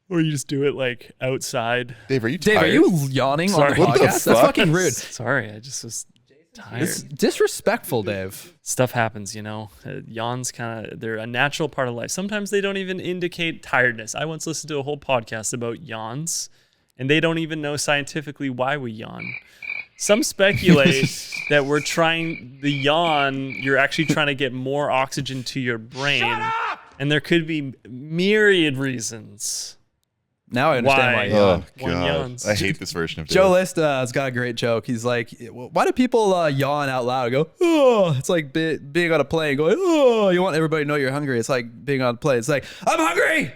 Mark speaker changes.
Speaker 1: Or you just do it like outside.
Speaker 2: Dave, are you
Speaker 3: Dave,
Speaker 2: tired?
Speaker 3: are you yawning on the
Speaker 1: Sorry. What
Speaker 2: the
Speaker 3: podcast? That's
Speaker 2: fuck?
Speaker 3: fucking rude.
Speaker 1: Sorry, I just was tired.
Speaker 3: It's disrespectful, Dave.
Speaker 1: Stuff happens, you know. Yawns they're a natural part of life. Sometimes they don't even indicate tiredness. I once listened to a whole podcast about yawns, and they don't even know scientifically why we yawn. Some speculate that the yawn, you're actually trying to get more oxygen to your brain. Shut up! And there could be myriad reasons.
Speaker 3: Now I understand why you yawn.
Speaker 1: One yawns.
Speaker 2: I hate this version of Dave.
Speaker 3: Joe List has got a great joke. He's like, why do people yawn out loud and go, oh, it's like being on a plane going, oh, you want everybody to know you're hungry. It's like being on a plane. It's like, I'm hungry.